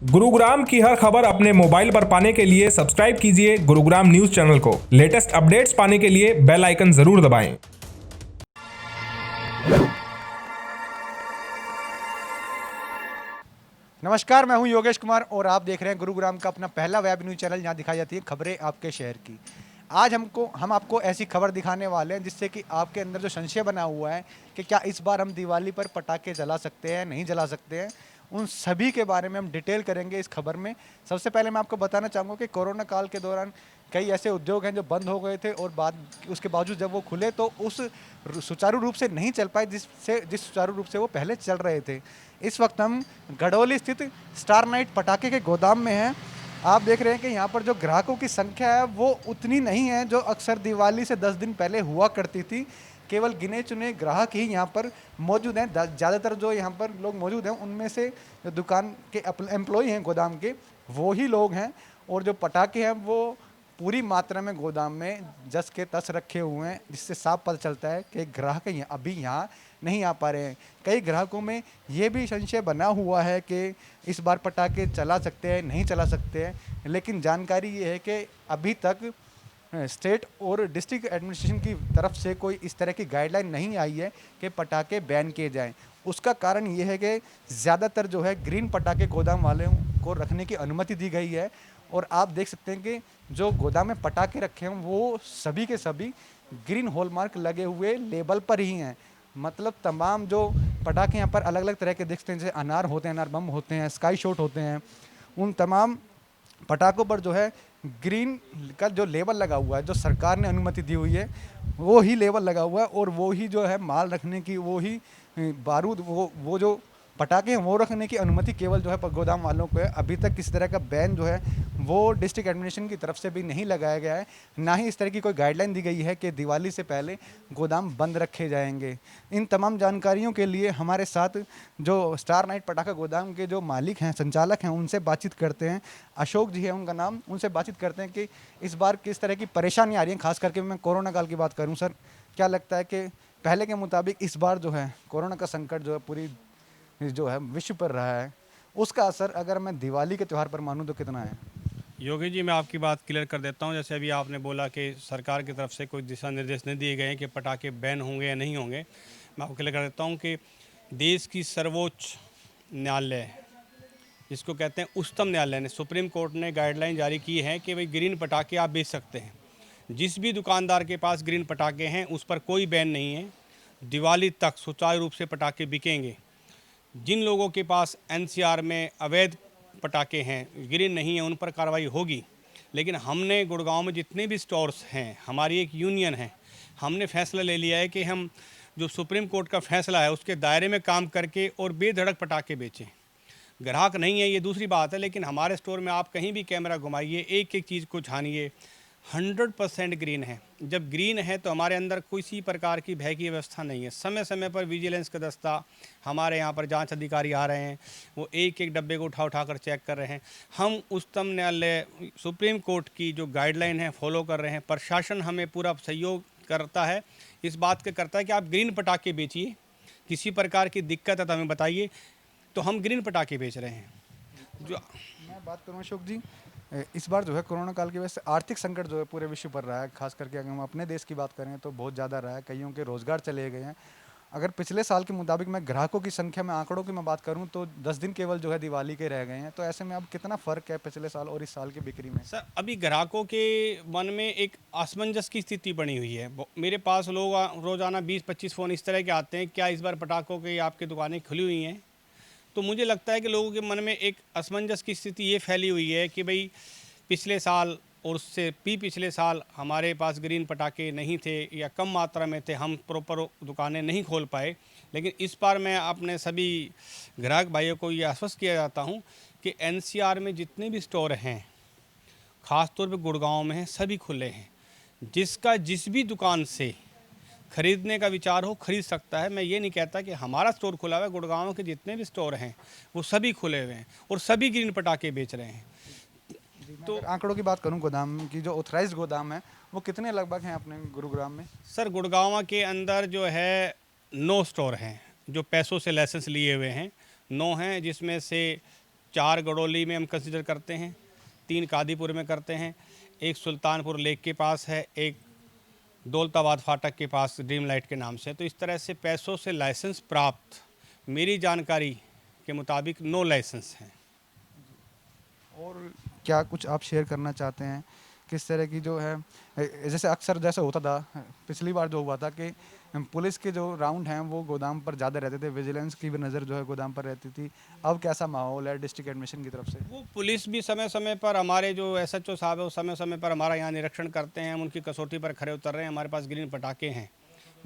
गुरुग्राम की हर खबर अपने मोबाइल पर पाने के लिए सब्सक्राइब कीजिए गुरुग्राम न्यूज चैनल को। लेटेस्ट अपडेट्स पाने के लिए बेल आइकन जरूर दबाएं। नमस्कार, मैं हूं योगेश कुमार और आप देख रहे हैं गुरुग्राम का अपना पहला वेब न्यूज़ चैनल जहां दिखाई जाती है खबरें आपके शहर की। आज हम आपको ऐसी खबर दिखाने वाले हैं जिससे कि आपके अंदर जो संशय बना हुआ है कि क्या इस बार हम दिवाली पर पटाखे जला सकते हैं, नहीं जला सकते हैं, उन सभी के बारे में हम डिटेल करेंगे इस खबर में। सबसे पहले मैं आपको बताना चाहूँगा कि कोरोना काल के दौरान कई ऐसे उद्योग हैं जो बंद हो गए थे और बाद उसके बावजूद जब वो खुले तो उस सुचारू रूप से नहीं चल पाए जिस सुचारू रूप से वो पहले चल रहे थे। इस वक्त हम गढ़ोली स्थित स्टार नाइट पटाखे के गोदाम में हैं। आप देख रहे हैं कि यहाँ पर जो ग्राहकों की संख्या है वो उतनी नहीं है जो अक्सर दिवाली से 10 दिन पहले हुआ करती थी। केवल गिने चुने ग्राहक ही यहाँ पर मौजूद हैं। ज़्यादातर जो यहाँ पर लोग मौजूद हैं उनमें से जो दुकान के एम्प्लॉय हैं गोदाम के, वो ही लोग हैं। और जो पटाखे हैं वो पूरी मात्रा में गोदाम में जस के तस रखे हुए हैं, जिससे साफ पता चलता है कि ग्राहक अभी यहाँ नहीं आ पा रहे हैं। कई ग्राहकों में ये भी संशय बना हुआ है कि इस बार पटाखे चला सकते हैं, नहीं चला सकते हैं, लेकिन जानकारी ये है कि अभी तक स्टेट और डिस्ट्रिक्ट एडमिनिस्ट्रेशन की तरफ से कोई इस तरह की गाइडलाइन नहीं आई है कि पटाखे बैन किए जाएं। उसका कारण ये है कि ज़्यादातर जो है ग्रीन पटाखे गोदाम वालों को रखने की अनुमति दी गई है। और आप देख सकते हैं कि जो गोदाम में पटाखे रखे हैं वो सभी के सभी ग्रीन हॉलमार्क लगे हुए लेबल पर ही हैं। मतलब तमाम जो पटाखे यहाँ पर अलग अलग तरह के देखते हैं, जैसे अनार होते हैं, अनार बम होते हैं, स्काई शॉट होते हैं, उन तमाम पटाखों पर जो है ग्रीन का जो लेबल लगा हुआ है, जो सरकार ने अनुमति दी हुई है, वो ही लेबल लगा हुआ है। और वो ही जो है माल रखने की, वो ही बारूद, वो जो पटाखे हैं वो रखने की अनुमति केवल जो है गोदाम वालों को है। अभी तक किसी तरह का बैन जो है वो डिस्ट्रिक्ट एडमिनिस्ट्रेशन की तरफ से भी नहीं लगाया गया है, ना ही इस तरह की कोई गाइडलाइन दी गई है कि दिवाली से पहले गोदाम बंद रखे जाएंगे। इन तमाम जानकारियों के लिए हमारे साथ जो स्टार नाइट पटाखा गोदाम के जो मालिक हैं, संचालक हैं, उनसे बातचीत करते हैं। अशोक जी है उनका नाम। उनसे बातचीत करते हैं कि इस बार किस तरह की परेशानी आ रही है। खास करके मैं कोरोना काल की बात करूँ, सर क्या लगता है कि पहले के मुताबिक इस बार जो है कोरोना का संकट जो है पूरी जो है विश्व पर रहा है, उसका असर अगर मैं दिवाली के त्यौहार पर मानूं तो कितना है? योगी जी, मैं आपकी बात क्लियर कर देता हूं। जैसे अभी आपने बोला कि सरकार की तरफ से कोई दिशा निर्देश नहीं दिए गए हैं कि पटाखे बैन होंगे या नहीं होंगे। मैं आपको क्लियर कर देता हूं कि देश की सर्वोच्च न्यायालय, जिसको कहते हैं उच्चतम न्यायालय ने, सुप्रीम कोर्ट ने गाइडलाइन जारी की है कि भाई ग्रीन पटाखे आप बेच सकते हैं। जिस भी दुकानदार के पास ग्रीन पटाखे हैं उस पर कोई बैन नहीं है। दिवाली तक सुचारू रूप से पटाखे बिकेंगे। जिन लोगों के पास एनसीआर में अवैध पटाखे हैं, ग्रीन नहीं है, उन पर कार्रवाई होगी। लेकिन हमने गुड़गांव में जितने भी स्टोर्स हैं, हमारी एक यूनियन है, हमने फैसला ले लिया है कि हम जो सुप्रीम कोर्ट का फैसला है उसके दायरे में काम करके और बेधड़क पटाखे बेचें। ग्राहक नहीं है ये दूसरी बात है, लेकिन हमारे स्टोर में आप कहीं भी कैमरा घुमाइए, एक एक चीज़ को छानिए, 100% ग्रीन है। जब ग्रीन है तो हमारे अंदर किसी प्रकार की भय की व्यवस्था नहीं है। समय समय पर विजिलेंस का दस्ता, हमारे यहाँ पर जांच अधिकारी आ रहे हैं, वो एक एक डब्बे को उठा उठा कर चेक कर रहे हैं। हम उच्चतम न्यायालय, सुप्रीम कोर्ट की जो गाइडलाइन है फॉलो कर रहे हैं। प्रशासन हमें पूरा सहयोग करता है, इस बात का करता है कि आप ग्रीन पटाखे बेचिए, किसी प्रकार की दिक्कत है तो हमें बताइए, तो हम ग्रीन पटाखे बेच रहे हैं। जो मैं बात करूँ अशोक जी, इस बार जो है कोरोना काल की वजह से आर्थिक संकट जो है पूरे विश्व पर रहा है। खास करके अगर हम अपने देश की बात करें तो बहुत ज़्यादा रहा है। कईयों के रोज़गार चले गए हैं। अगर पिछले साल के मुताबिक मैं ग्राहकों की संख्या में, आंकड़ों की मैं बात करूं तो 10 दिन केवल जो है दिवाली के रह गए हैं। तो ऐसे में अब कितना फ़र्क है पिछले साल और इस साल की बिक्री में? सर, अभी ग्राहकों के मन में एक असमंजस की स्थिति बनी हुई है। मेरे पास लोग रोज़ाना 20-25 फ़ोन इस तरह के आते हैं, क्या इस बार पटाखों की आपकी दुकानें खुली हुई हैं? तो मुझे लगता है कि लोगों के मन में एक असमंजस की स्थिति ये फैली हुई है कि भाई पिछले साल और उससे भी पिछले साल हमारे पास ग्रीन पटाखे नहीं थे या कम मात्रा में थे, हम प्रॉपर दुकानें नहीं खोल पाए। लेकिन इस बार मैं अपने सभी ग्राहक भाइयों को ये आश्वस्त किया जाता हूँ कि एनसीआर में जितने भी स्टोर हैं, ख़ासतौर पे गुड़गांव में हैं, सभी खुले हैं। जिसका जिस भी दुकान से खरीदने का विचार हो खरीद सकता है। मैं ये नहीं कहता कि हमारा स्टोर खुला हुआ है, गुड़गांव के जितने भी स्टोर हैं वो सभी खुले हुए हैं और सभी ग्रीन पटाखे बेच रहे हैं। तो आंकड़ों की बात करूं, गोदाम की जो ऑथराइज्ड गोदाम है वो कितने लगभग हैं अपने गुरुग्राम में? सर, गुड़गांव के अंदर जो है 9 स्टोर हैं जो पैसों से लाइसेंस लिए हुए हैं। 9 हैं, जिसमें से 4 गडोली में हम कंसिडर करते हैं, 3 कादीपुर में करते हैं, एक सुल्तानपुर लेक के पास है, एक दौलताबाद फाटक के पास ड्रीम लाइट के नाम से। तो इस तरह से पैसों से लाइसेंस प्राप्त मेरी जानकारी के मुताबिक 9 लाइसेंस हैं। और क्या कुछ आप शेयर करना चाहते हैं किस तरह की जो है, जैसे अक्सर जैसे होता था पिछली बार जो हुआ था कि पुलिस के जो राउंड हैं वो गोदाम पर ज़्यादा रहते थे, विजिलेंस की भी नज़र जो है गोदाम पर रहती थी, अब कैसा माहौल है डिस्ट्रिक्ट एडमिशन की तरफ से? वो पुलिस भी समय समय पर, हमारे जो SHO साहब है वो समय समय पर हमारा यहाँ निरीक्षण करते हैं, हम उनकी कसौटी पर खरे उतर रहे हैं। हमारे पास ग्रीन पटाखे हैं,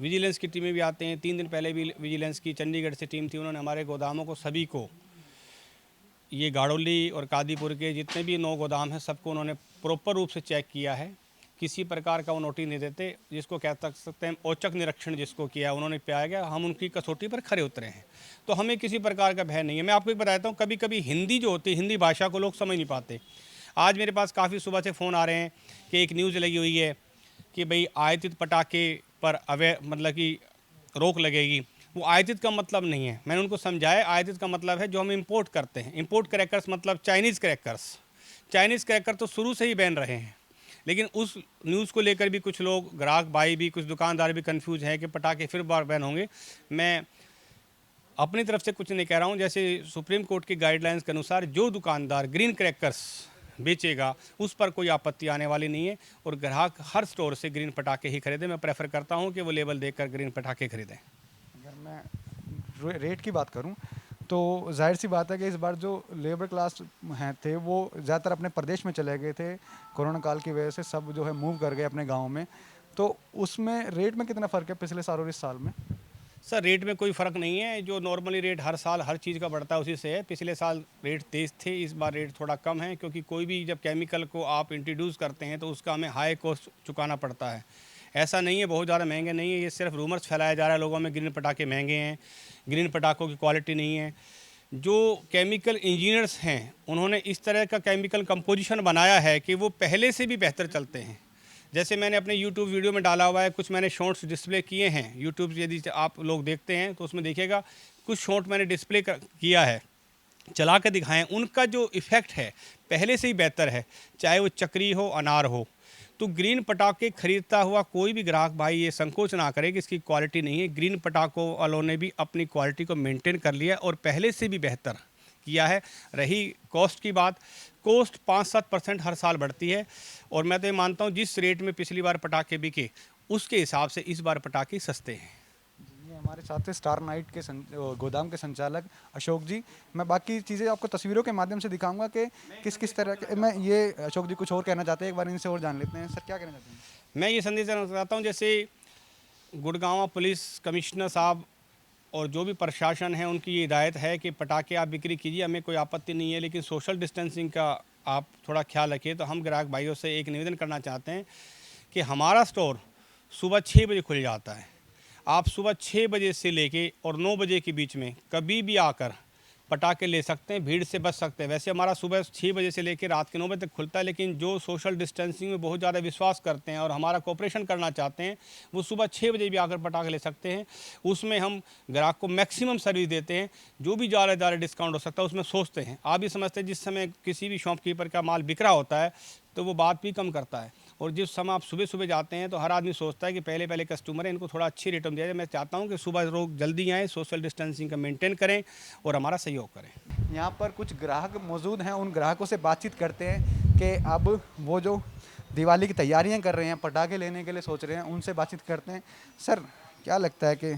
विजिलेंस की टीमें भी आते हैं। 3 दिन पहले भी विजिलेंस की चंडीगढ़ से टीम थी, उन्होंने हमारे गोदामों को सभी को, ये गाड़ोली और कादीपुर के जितने भी 9 गोदाम हैं सबको उन्होंने प्रॉपर रूप से चेक किया है। किसी प्रकार का वो नोटिस नहीं देते, जिसको कह सकते हैं औचक निरीक्षण जिसको किया उन्होंने पाया गया, हम उनकी कसौटी पर खरे उतरे हैं। तो हमें किसी प्रकार का भय नहीं है। मैं आपको एक बताता हूँ, कभी कभी हिंदी जो होती है, हिंदी भाषा को लोग समझ नहीं पाते। आज मेरे पास काफ़ी सुबह से फ़ोन आ रहे हैं कि एक न्यूज़ लगी हुई है कि भाई आयातित पटाखे पर मतलब कि रोक लगेगी। वो आयातित का मतलब नहीं है, मैंने उनको समझाया। आयातित का मतलब है जो हम इंपोर्ट करते हैं। इंपोर्ट क्रैकर्स मतलब चाइनीज़ क्रैकर्स। चाइनीज़ क्रैकर तो शुरू से ही बैन रहे हैं, लेकिन उस न्यूज़ को लेकर भी कुछ लोग, ग्राहक भाई भी, कुछ दुकानदार भी कंफ्यूज हैं कि पटाखे फिर बार बैन होंगे। मैं अपनी तरफ से कुछ नहीं कह रहा हूँ। जैसे सुप्रीम कोर्ट की गाइडलाइंस के अनुसार जो दुकानदार ग्रीन क्रैकर्स बेचेगा उस पर कोई आपत्ति आने वाली नहीं है, और ग्राहक हर स्टोर से ग्रीन पटाखे ही खरीदें। मैं प्रेफर करता हूँ कि वो लेबल देखकर ग्रीन पटाखे खरीदें। अगर मैं रेट की बात करूं तो जाहिर सी बात है कि इस बार जो लेबर क्लास हैं थे वो ज़्यादातर अपने प्रदेश में चले गए थे, कोरोना काल की वजह से सब जो है मूव कर गए अपने गाँव में। तो उसमें रेट में कितना फ़र्क है पिछले साल और इस साल में? सर, रेट में कोई फ़र्क नहीं है। जो नॉर्मली रेट हर साल हर चीज़ का बढ़ता है उसी से है। पिछले साल रेट तेज़ थे, इस बार रेट थोड़ा कम है, क्योंकि कोई भी जब केमिकल को आप इंट्रोड्यूस करते हैं तो उसका हमें हाई कॉस्ट चुकाना पड़ता है। ऐसा नहीं है बहुत ज़्यादा महंगे नहीं है, ये सिर्फ रूमर्स फैलाया जा रहा है लोगों में ग्रीन पटाखे महंगे हैं, ग्रीन पटाखों की क्वालिटी नहीं है। जो केमिकल इंजीनियर्स हैं उन्होंने इस तरह का केमिकल कंपोजिशन बनाया है कि वो पहले से भी बेहतर चलते हैं। जैसे मैंने अपने यूट्यूब वीडियो में डाला हुआ है, कुछ मैंने शॉर्ट्स डिस्प्ले किए हैं यूट्यूब, यदि आप लोग देखते हैं तो उसमें देखिएगा कुछ शॉर्ट मैंने डिस्प्ले किया है, चला कर दिखाएं। उनका जो इफ़ेक्ट है पहले से ही बेहतर है, चाहे वो चक्री हो, अनार हो। तो ग्रीन पटाखे खरीदता हुआ कोई भी ग्राहक भाई ये संकोच ना करे कि इसकी क्वालिटी नहीं है। ग्रीन पटाखों वालों ने भी अपनी क्वालिटी को मेंटेन कर लिया और पहले से भी बेहतर किया है। रही कॉस्ट की बात, कॉस्ट 5-7% हर साल बढ़ती है, और मैं तो ये मानता हूँ जिस रेट में पिछली बार पटाखे बिके उसके हिसाब से इस बार पटाखे सस्ते हैं। ये हमारे साथ है स्टार नाइट के गोदाम के संचालक अशोक जी। मैं बाकी चीज़ें आपको तस्वीरों के माध्यम से दिखाऊंगा कि किस किस तरह के, मैं ये अशोक जी कुछ और कहना चाहते हैं, एक बार इनसे और जान लेते हैं। सर क्या कहना चाहते हैं? मैं ये संदेश देना चाहता हूँ, जैसे गुड़गांव पुलिस कमिश्नर साहब और जो भी प्रशासन है उनकी ये हिदायत है कि पटाखे आप बिक्री कीजिए, हमें कोई आपत्ति नहीं है, लेकिन सोशल डिस्टेंसिंग का आप थोड़ा ख्याल रखिए। तो हम ग्राहक भाइयों से एक निवेदन करना चाहते हैं कि हमारा स्टोर सुबह 6 बजे खुल जाता है। आप सुबह 6 बजे से लेके और 9 बजे के बीच में कभी भी आकर पटाखे ले सकते हैं, भीड़ से बच सकते हैं। वैसे हमारा सुबह 6 बजे से लेकर रात के 9 बजे तक खुलता है, लेकिन जो सोशल डिस्टेंसिंग में बहुत ज़्यादा विश्वास करते हैं और हमारा कोऑपरेशन करना चाहते हैं वो सुबह 6 बजे भी आकर पटाखे ले सकते हैं। उसमें हम ग्राहक को मैक्सिमम सर्विस देते हैं, जो भी ज़्यादा डिस्काउंट हो सकता है उसमें सोचते हैं। आप भी समझते हैं जिस समय किसी भी शॉपकीपर का माल बिक रहा होता है तो वो बात भी कम करता है, और जिस समय आप सुबह सुबह जाते हैं तो हर आदमी सोचता है कि पहले कस्टमर है, इनको थोड़ा अच्छी रेट में दिया जाए। मैं चाहता हूं कि सुबह लोग जल्दी आएँ, सोशल डिस्टेंसिंग का मेंटेन करें और हमारा सहयोग करें। यहाँ पर कुछ ग्राहक मौजूद हैं, उन ग्राहकों से बातचीत करते हैं कि अब वो जो दिवाली की तैयारियां कर रहे हैं, पटाखे लेने के लिए सोच रहे हैं, उनसे बातचीत करते हैं। सर क्या लगता है कि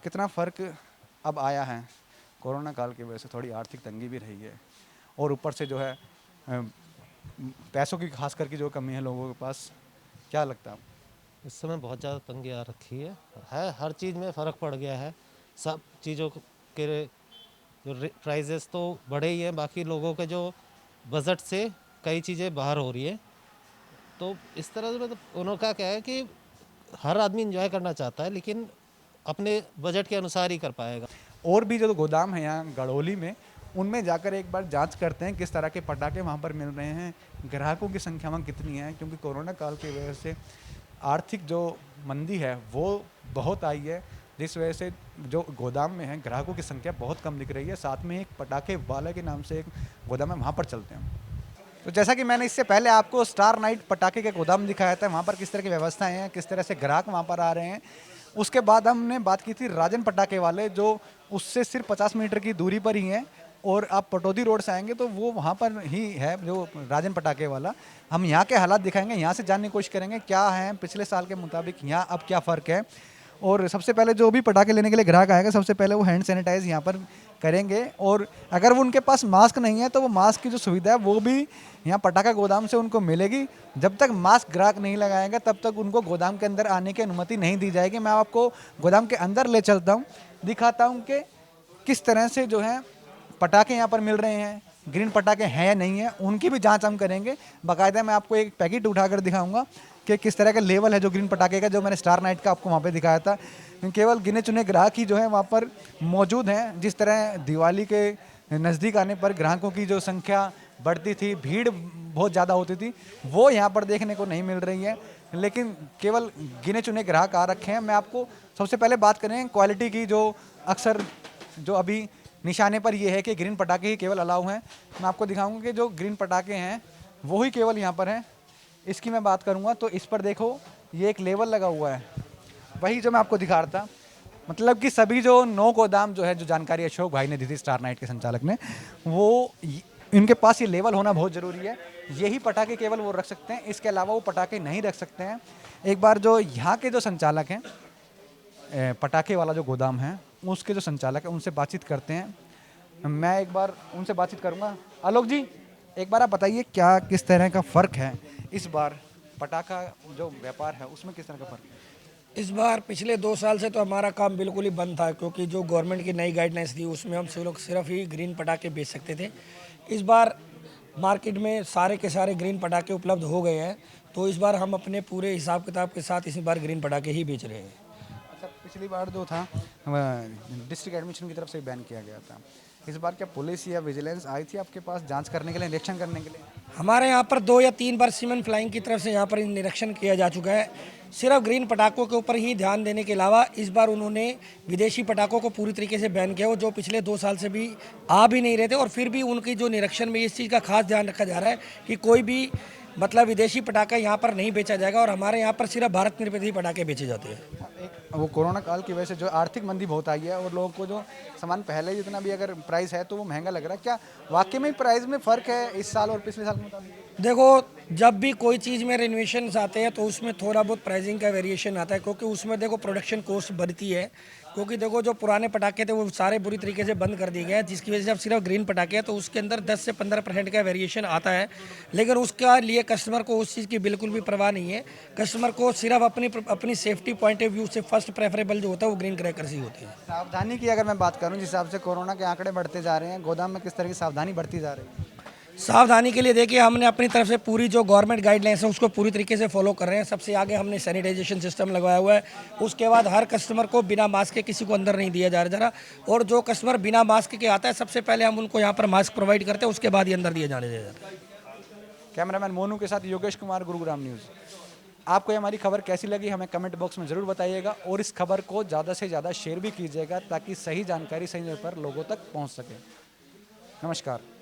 कितना फ़र्क अब आया है? कोरोना काल की वजह से थोड़ी आर्थिक तंगी भी रही है, और ऊपर से जो है पैसों की खास करके जो कमी है लोगों के पास, क्या लगता है आपको? इस समय बहुत ज़्यादा तंगी आ रखी है, हर चीज़ में फ़र्क पड़ गया है। सब चीज़ों के जो प्राइजेस तो बढ़े ही हैं, बाकी लोगों के जो बजट से कई चीज़ें बाहर हो रही है। तो इस तरह से मतलब उन्होंने क्या है कि हर आदमी एंजॉय करना चाहता है, लेकिन अपने बजट के अनुसार ही कर पाएगा। और भी जो गोदाम है यहाँ गड़ोली में, उनमें जाकर एक बार जांच करते हैं किस तरह के पटाखे वहाँ पर मिल रहे हैं, ग्राहकों की संख्या वहाँ कितनी है, क्योंकि कोरोना काल की वजह से आर्थिक जो मंदी है वो बहुत आई है, जिस वजह से जो गोदाम में है ग्राहकों की संख्या बहुत कम दिख रही है। साथ में एक पटाखे वाला के नाम से एक गोदाम है, वहाँ पर चलते हैं। तो जैसा कि मैंने इससे पहले आपको स्टार नाइट पटाखे के गोदाम दिखाया था, वहाँ पर किस तरह की व्यवस्थाएं हैं, किस तरह से ग्राहक वहाँ पर आ रहे हैं। उसके बाद हमने बात की थी राजन पटाखे वाले, जो उससे सिर्फ 50 मीटर की दूरी पर ही हैं, और आप पटौदी रोड से आएंगे तो वो वहाँ पर ही है जो राजन पटाखे वाला। हम यहाँ के हालात दिखाएंगे, यहाँ से जानने की कोशिश करेंगे क्या है पिछले साल के मुताबिक यहाँ अब क्या फ़र्क है। और सबसे पहले जो भी पटाखे लेने के लिए ग्राहक आएगा, सबसे पहले वो हैंड सैनिटाइज यहाँ पर करेंगे, और अगर वो उनके पास मास्क नहीं है तो वो मास्क की जो सुविधा है वो भी यहाँ पटाखा गोदाम से उनको मिलेगी। जब तक मास्क ग्राहक नहीं लगाएगा तब तक उनको गोदाम के अंदर आने की अनुमति नहीं दी जाएगी। मैं आपको गोदाम के अंदर ले चलता हूँ, दिखाता हूँ कि किस तरह से जो है पटाखे यहाँ पर मिल रहे हैं, ग्रीन पटाखे हैं या नहीं है, उनकी भी जांच हम करेंगे। बाकायदा मैं आपको एक पैकेट उठाकर दिखाऊंगा कि किस तरह का लेवल है जो ग्रीन पटाखे का, जो मैंने स्टार नाइट का आपको वहाँ पे दिखाया था। केवल गिने चुने ग्राहक ही जो है वहाँ पर मौजूद हैं। जिस तरह दिवाली के नज़दीक आने पर ग्राहकों की जो संख्या बढ़ती थी, भीड़ बहुत ज़्यादा होती थी, वो यहाँ पर देखने को नहीं मिल रही है, लेकिन केवल गिने चुने ग्राहक आ रखे हैं। मैं आपको सबसे पहले बात करें क्वालिटी की, जो अक्सर जो अभी निशाने पर ये है कि ग्रीन पटाखे ही केवल अलाउ हैं। मैं आपको दिखाऊंगा कि जो ग्रीन पटाखे हैं वो ही केवल यहाँ पर हैं। इसकी मैं बात करूँगा तो इस पर देखो ये एक लेवल लगा हुआ है, वही जो मैं आपको दिखा रहा था। मतलब कि सभी जो 9 गोदाम जो है, जो जानकारी अशोक भाई ने दी थी स्टार नाइट के संचालक ने, वो इनके पास ये लेवल होना बहुत ज़रूरी है। यही पटाखे केवल वो रख सकते हैं, इसके अलावा वो पटाखे नहीं रख सकते हैं। एक बार जो यहाँ के जो संचालक हैं, पटाखे वाला जो गोदाम है उसके जो संचालक है उनसे बातचीत करते हैं। मैं एक बार उनसे बातचीत करूँगा। आलोक जी, एक बार आप बताइए क्या किस तरह का फ़र्क है इस बार पटाखा जो व्यापार है उसमें, किस तरह का फ़र्क है? इस बार पिछले 2 साल से तो हमारा काम बिल्कुल ही बंद था, क्योंकि जो गवर्नमेंट की नई गाइडलाइंस थी उसमें हम लोग सिर्फ ही ग्रीन पटाखे बेच सकते थे। इस बार मार्केट में सारे के सारे ग्रीन पटाखे उपलब्ध हो गए हैं, तो इस बार हम अपने पूरे हिसाब किताब के साथ इस बार ग्रीन पटाखे ही बेच रहे हैं। अच्छा, पिछली बार जो था डिस्ट्रिक्ट एडमिशन की तरफ से बैन किया गया था, इस बार क्या पुलिस या विजिलेंस आई थी आपके पास जांच करने के लिए, निरीक्षण करने के लिए? हमारे यहाँ पर 2 या 3 बार सीमेंट फ्लाइंग की तरफ से यहाँ पर निरीक्षण किया जा चुका है। सिर्फ ग्रीन पटाखों के ऊपर ही ध्यान देने के अलावा इस बार उन्होंने विदेशी पटाखों को पूरी तरीके से बैन किया हो, जो पिछले 2 साल से भी आ भी नहीं रहे थे। और फिर भी उनकी जो निरीक्षण में इस चीज़ का खास ध्यान रखा जा रहा है कि कोई भी मतलब विदेशी पटाखा यहाँ पर नहीं बेचा जाएगा, और हमारे यहाँ पर सिर्फ भारत निर्मित ही पटाखे बेचे जाते हैं। एक वो कोरोना काल की वजह से जो आर्थिक मंदी बहुत आई है, और लोगों को जो सामान पहले जितना भी अगर प्राइस है तो वो महंगा लग रहा है, क्या वाकई में प्राइस में फ़र्क है इस साल और पिछले साल के मुताबिक? देखो, जब भी कोई चीज़ में रिनोवेशन आते हैं तो उसमें थोड़ा बहुत प्राइसिंग का वेरिएशन आता है, क्योंकि उसमें देखो प्रोडक्शन कॉस्ट बढ़ती है। क्योंकि देखो जो पुराने पटाखे थे वो सारे बुरी तरीके से बंद कर दिए गए हैं, जिसकी वजह से अब सिर्फ ग्रीन पटाखे हैं तो उसके अंदर 10 से 15% का वेरिएशन आता है। लेकिन उसका लिए कस्टमर को उस चीज़ की बिल्कुल भी परवाह नहीं है। कस्टमर को सिर्फ अपनी सेफ्टी पॉइंट ऑफ व्यू से फर्स्ट प्रेफरेबल जो होता है वो ग्रीन क्रैकर्स ही होते हैं। सावधानी की अगर मैं बात करूँ, जिस हिसाब से कोरोना के आंकड़े बढ़ते जा रहे हैं, गोदाम में किस तरह की सावधानी बढ़ती जा रही है? सावधानी के लिए देखिए, हमने अपनी तरफ से पूरी जो गवर्नमेंट गाइडलाइंस है उसको पूरी तरीके से फॉलो कर रहे हैं। सबसे आगे हमने सैनिटाइजेशन सिस्टम लगवाया हुआ है। उसके बाद हर कस्टमर को बिना मास्क के किसी को अंदर नहीं दिया जा रहा, और जो कस्टमर बिना मास्क के आता है सबसे पहले हम उनको यहाँ पर मास्क प्रोवाइड करते हैं, उसके बाद ही अंदर दिए जाने दिया जाता है। कैमरामैन मोनू के साथ योगेश कुमार, गुरुग्राम न्यूज़। आपको ये हमारी खबर कैसी लगी हमें कमेंट बॉक्स में ज़रूर बताइएगा, और इस खबर को ज़्यादा से ज़्यादा शेयर भी कीजिएगा ताकि सही जानकारी सही जगह पर लोगों तक पहुँच सके। नमस्कार।